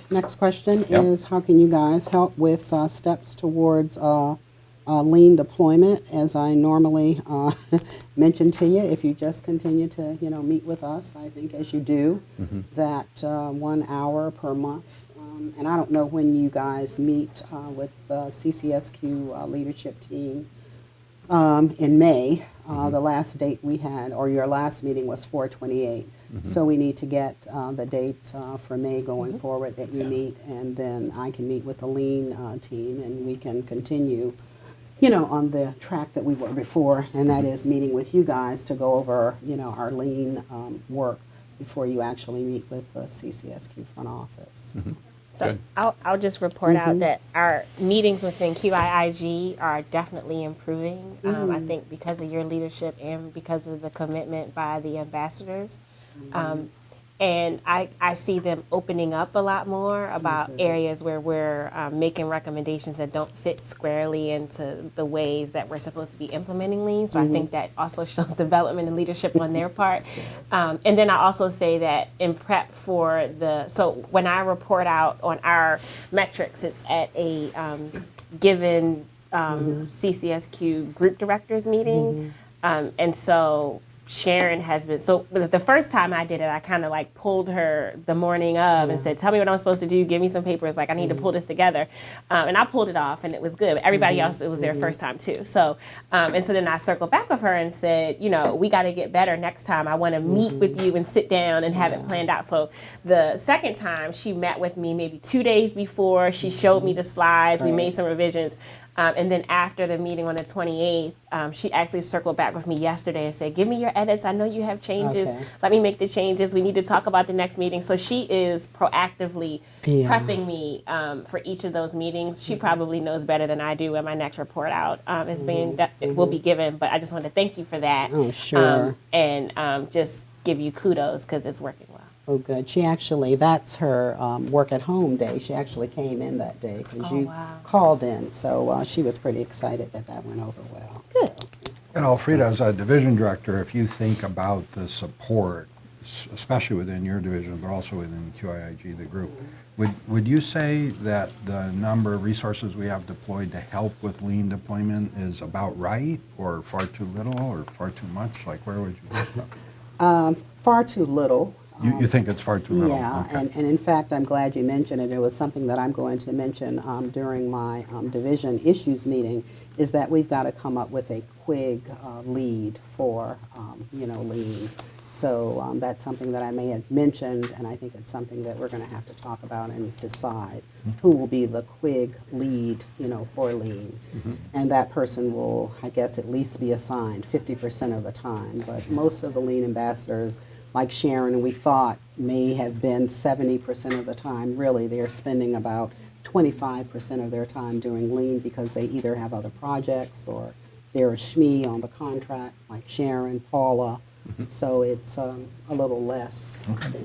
next question Yep. is, how can you guys help with steps towards lean deployment? As I normally mention to you, if you just continue to, meet with us, I think as you do, that 1 hour per month. And I don't know when you guys meet with CCSQ leadership team in May. The last date we had, or your last meeting was 4/28. So we need to get the dates for May going forward that you meet, and then I can meet with the lean team, and we can continue, on the track that we were before, and that is meeting with you guys to go over, our lean work before you actually meet with the CCSQ front office. So Good. I'll just report out that our meetings within QIIG are definitely improving. I think because of your leadership and because of the commitment by the ambassadors. And I see them opening up a lot more about areas where we're making recommendations that don't fit squarely into the ways that we're supposed to be implementing lean. So I think that also shows development and leadership on their part. And then I also say that in prep for so when I report out on our metrics, it's at a given CCSQ group directors meeting. And so Sharon has been, so the first time I did it, I kind of like pulled her the morning of and said, tell me what I'm supposed to do, give me some papers, like I need to pull this together. And I pulled it off and it was good. But everybody else, it was their first time too. So, and so then I circled back with her and said, we got to get better next time. I want to meet with you and sit down and have it planned out. So the second time she met with me maybe 2 days before, she showed me the slides, we made some revisions. And then after the meeting on the 28th, she actually circled back with me yesterday and said, give me your edits. I know you have changes. Okay. Let me make the changes. We need to talk about the next meeting. So she is proactively prepping me for each of those meetings. She probably knows better than I do when my next report out it will be given. But I just want to thank you for that. Oh, sure. And just give you kudos because it's working well. Oh, good. She actually, that's her work at home day. She actually came in that day because you called in. So she was pretty excited that went over well. Good. And Alfreda, as a division director, if you think about the support, especially within your division, but also within QIIG, the group, would you say that the number of resources we have deployed to help with lean deployment is about right, or far too little, or far too much? Like, where would you put that? Far too little. You think it's far too little? Yeah, Okay. and in fact, I'm glad you mentioned it. It was something that I'm going to mention during my division issues meeting, is that we've got to come up with a QIIG lead for, lean. So that's something that I may have mentioned, and I think it's something that we're going to have to talk about and decide who will be the QIIG lead, for lean. And that person will, I guess, at least be assigned 50% of the time. But most of the lean ambassadors, like Sharon, we thought may have been 70% of the time. Really, they're spending about 25% of their time doing lean because they either have other projects or they're a SME on the contract, like Sharon, Paula. So it's a little less. Okay.